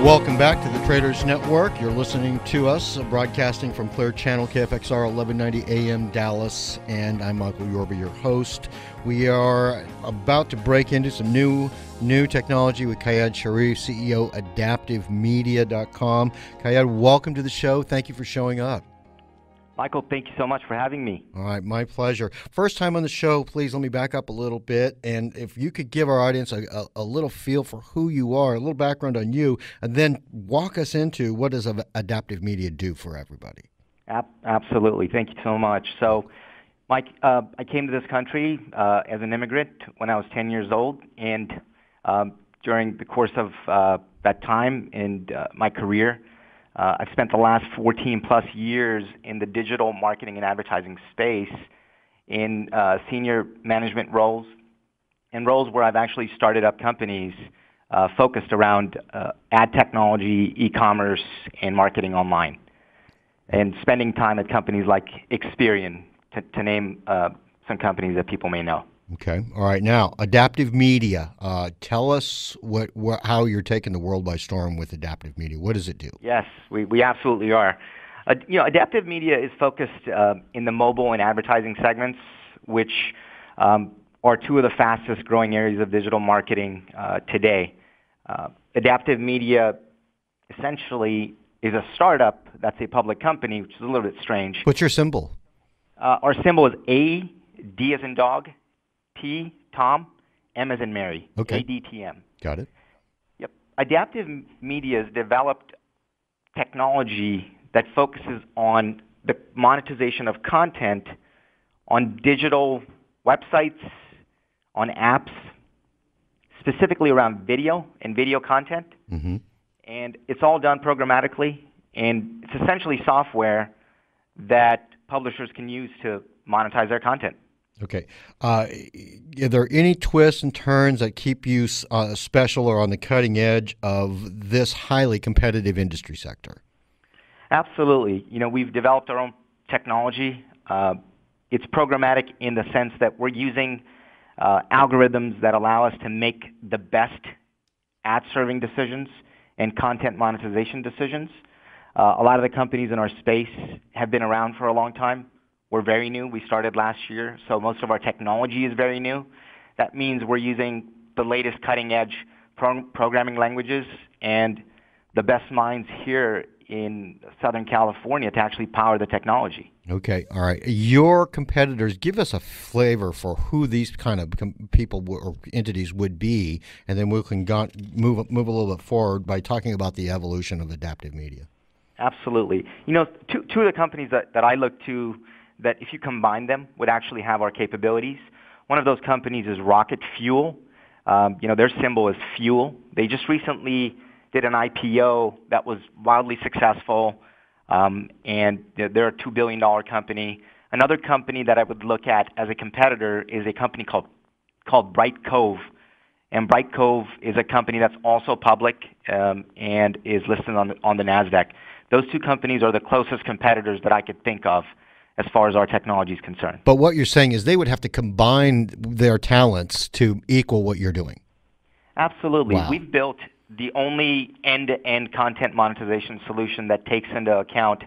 Welcome back to the Traders Network. You're listening to us broadcasting from Clear Channel, KFXR 1190 AM Dallas, and I'm Michael Yorba, your host. We are about to break into some new technology with Qayed Shareef, CEO, AdaptiveMedia.com. Qayed, welcome to the show. Thank you for showing up. Michael, thank you so much for having me. All right, my pleasure. First time on the show, please let me back up a little bit. And if you could give our audience a little feel for who you are, a little background on you, and then walk us into what does Adaptive Media do for everybody? Absolutely. Thank you so much. So, Mike, I came to this country as an immigrant when I was 10 years old. And during the course of that time in my career, I've spent the last 14-plus years in the digital marketing and advertising space in senior management roles and roles where I've actually started up companies focused around ad technology, e-commerce, and marketing online, and spending time at companies like Experian, to name some companies that people may know. Okay. All right. Now, Adaptive Media. Tell us how you're taking the world by storm with Adaptive Media. What does it do? Yes, we absolutely are. Adaptive Media is focused in the mobile and advertising segments, which are two of the fastest growing areas of digital marketing today. Adaptive Media essentially is a startup that's a public company, which is a little bit strange. What's your symbol? Our symbol is A, D as in dog, T, Tom, M as in Mary. Okay. ADTM. Got it. Yep. Adaptive Media has developed technology that focuses on the monetization of content on digital websites, on apps, specifically around video and video content. Mm-hmm. And it's all done programmatically, and it's essentially software that publishers can use to monetize their content. Okay. Are there any twists and turns that keep you special or on the cutting edge of this highly competitive industry sector? Absolutely. We've developed our own technology. It's programmatic in the sense that we're using algorithms that allow us to make the best ad-serving decisions and content monetization decisions. A lot of the companies in our space have been around for a long time. We're very new. We started last year, so most of our technology is very new. That means we're using the latest cutting-edge programming languages and the best minds here in Southern California to actually power the technology. Okay, all right. Your competitors, give us a flavor for who these kind of people or entities would be, and then we can move a little bit forward by talking about the evolution of Adaptive Media. Absolutely. Two of the companies that I look to that if you combine them would actually have our capabilities. One of those companies is Rocket Fuel. Their symbol is fuel. They just recently did an IPO that was wildly successful, and they're a $2 billion company. Another company that I would look at as a competitor is a company called Bright Cove. And Bright Cove is a company that's also public and is listed on the NASDAQ. Those two companies are the closest competitors that I could think of as far as our technology is concerned. But what you're saying is they would have to combine their talents to equal what you're doing. Absolutely. Wow. We've built the only end-to-end content monetization solution that takes into account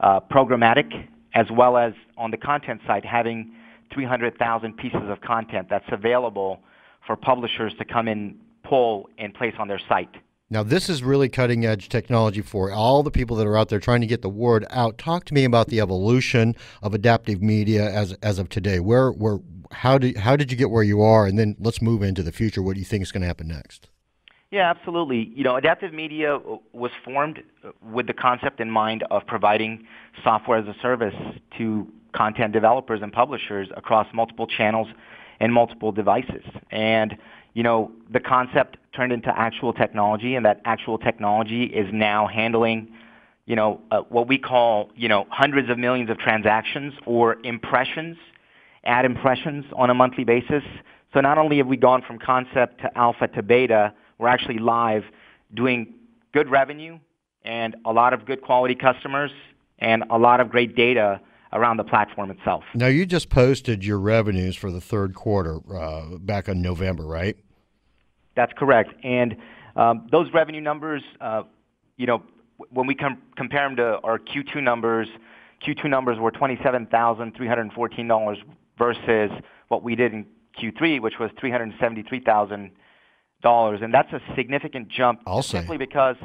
programmatic as well as on the content side having 300,000 pieces of content that's available for publishers to come in, pull, and place on their site. Now, this is really cutting-edge technology for all the people that are out there trying to get the word out. Talk to me about the evolution of Adaptive Media as of today. How did you get where you are, and then let's move into the future. What do you think is going to happen next? Yeah, absolutely. Adaptive Media was formed with the concept in mind of providing software as a service to content developers and publishers across multiple channels and multiple devices. And the concept turned into actual technology, and that actual technology is now handling, what we call, hundreds of millions of transactions or impressions, ad impressions on a monthly basis. So not only have we gone from concept to alpha to beta, we're actually live doing good revenue and a lot of good quality customers and a lot of great data around the platform itself. Now, you just posted your revenues for the third quarter back in November, right? That's correct. And those revenue numbers, when we compare them to our Q2 numbers were $27,314 versus what we did in Q3, which was $373,000. And that's a significant jump simply because,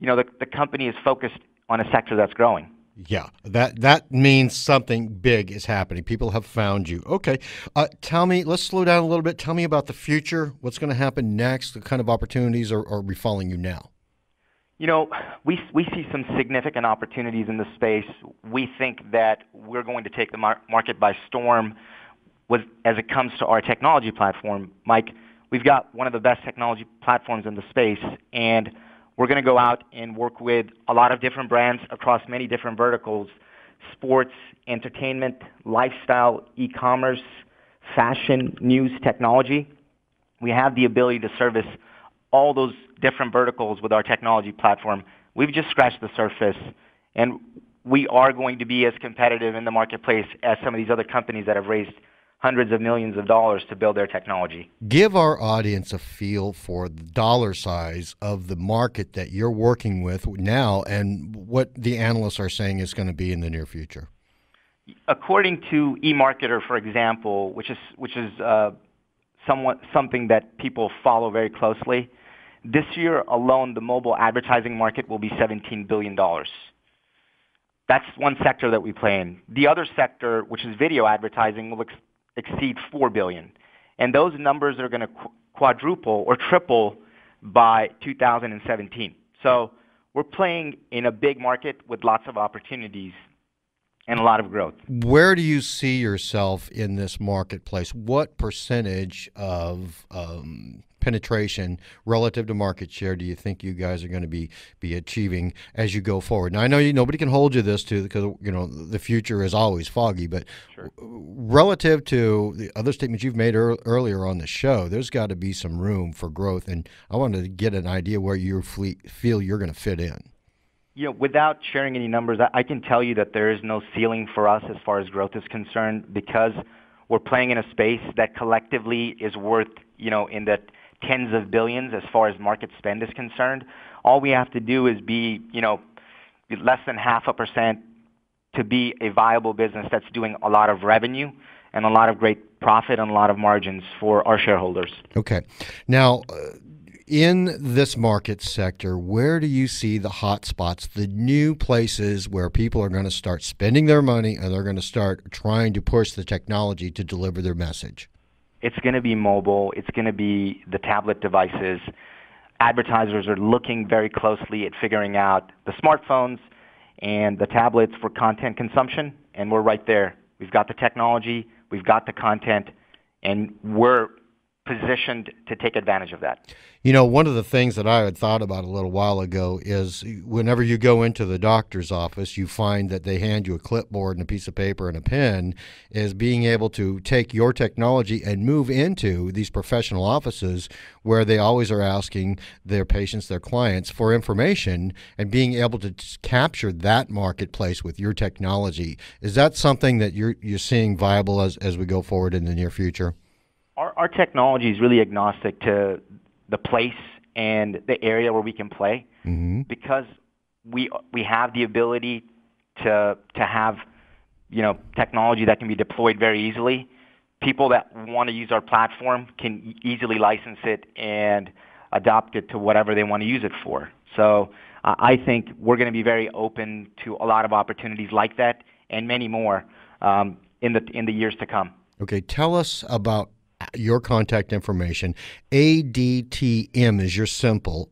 the company is focused on a sector that's growing. Yeah, that means something big is happening. People have found you. Okay, tell me, let's slow down a little bit. Tell me about the future. What's going to happen next? What kind of opportunities are befalling you now? We see some significant opportunities in this space. We think that we're going to take the market by storm as it comes to our technology platform. Mike, we've got one of the best technology platforms in the space, and we're going to go out and work with a lot of different brands across many different verticals: sports, entertainment, lifestyle, e-commerce, fashion, news, technology. We have the ability to service all those different verticals with our technology platform. We've just scratched the surface, and we are going to be as competitive in the marketplace as some of these other companies that have raised hundreds of millions of dollars to build their technology. Give our audience a feel for the dollar size of the market that you're working with now and what the analysts are saying is going to be in the near future. According to eMarketer, for example, which is something that people follow very closely, this year alone, the mobile advertising market will be $17 billion. That's one sector that we play in. The other sector, which is video advertising, will exceed $4 billion. And those numbers are going to quadruple or triple by 2017. So we're playing in a big market with lots of opportunities and a lot of growth. Where do you see yourself in this marketplace? What percentage of penetration relative to market share do you think you guys are going to be achieving as you go forward? Now, I know nobody can hold you this to because the future is always foggy, but sure. Relative to the other statements you've made earlier on the show, there's got to be some room for growth, and I wanted to get an idea where you feel you're going to fit in. Without sharing any numbers, I can tell you that there is no ceiling for us as far as growth is concerned, because we're playing in a space that collectively is worth, in the tens of billions as far as market spend is concerned. All we have to do is be, less than 0.5% to be a viable business that's doing a lot of revenue and a lot of great profit and a lot of margins for our shareholders. Okay. Now, in this market sector, where do you see the hot spots, the new places where people are going to start spending their money and they're going to start trying to push the technology to deliver their message? It's going to be mobile. It's going to be the tablet devices. Advertisers are looking very closely at figuring out the smartphones and the tablets for content consumption, and we're right there. We've got the technology, we've got the content, and we're positioned to take advantage of that. One of the things that I had thought about a little while ago is whenever you go into the doctor's office, you find that they hand you a clipboard and a piece of paper and a pen, is being able to take your technology and move into these professional offices where they always are asking their patients, their clients, for information, and being able to capture that marketplace with your technology. Is that something that you're seeing viable as we go forward in the near future? Our technology is really agnostic to the place and the area where we can play, because we have the ability to have technology that can be deployed very easily. People that want to use our platform can easily license it and adopt it to whatever they want to use it for. So I think we're going to be very open to a lot of opportunities like that and many more in the years to come. Okay, tell us about your contact information. ADTM is your symbol,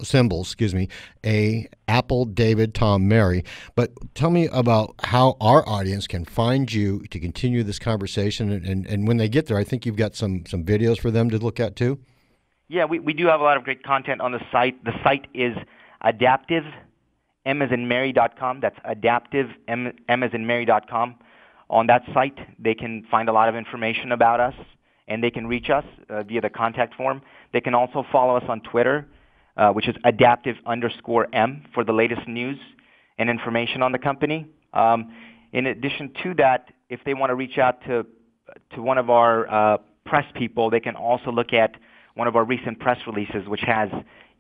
Apple, David, Tom, Mary. But tell me about how our audience can find you to continue this conversation. And when they get there, I think you've got some videos for them to look at too. Yeah, we do have a lot of great content on the site. The site is adaptivemeasinmary.com. That's adaptivemeasinmary.com. On that site, they can find a lot of information about us, and they can reach us via the contact form. They can also follow us on Twitter, which is adaptive_M, for the latest news and information on the company. In addition to that, if they want to reach out to one of our press people, they can also look at one of our recent press releases, which has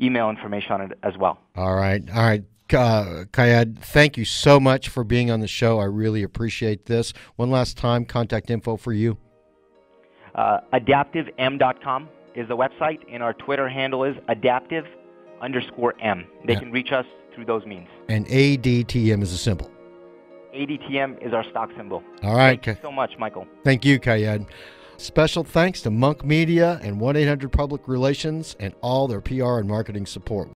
email information on it as well. All right. Qayed, thank you so much for being on the show. I really appreciate this. One last time, contact info for you. AdaptiveM.com is the website, and our Twitter handle is adaptive_M. They can reach us through those means. And ADTM is a symbol. ADTM is our stock symbol. All right. Thank you so much, Michael. Thank you, Qayed. Special thanks to Monk Media and 1-800 Public Relations and all their PR and marketing support.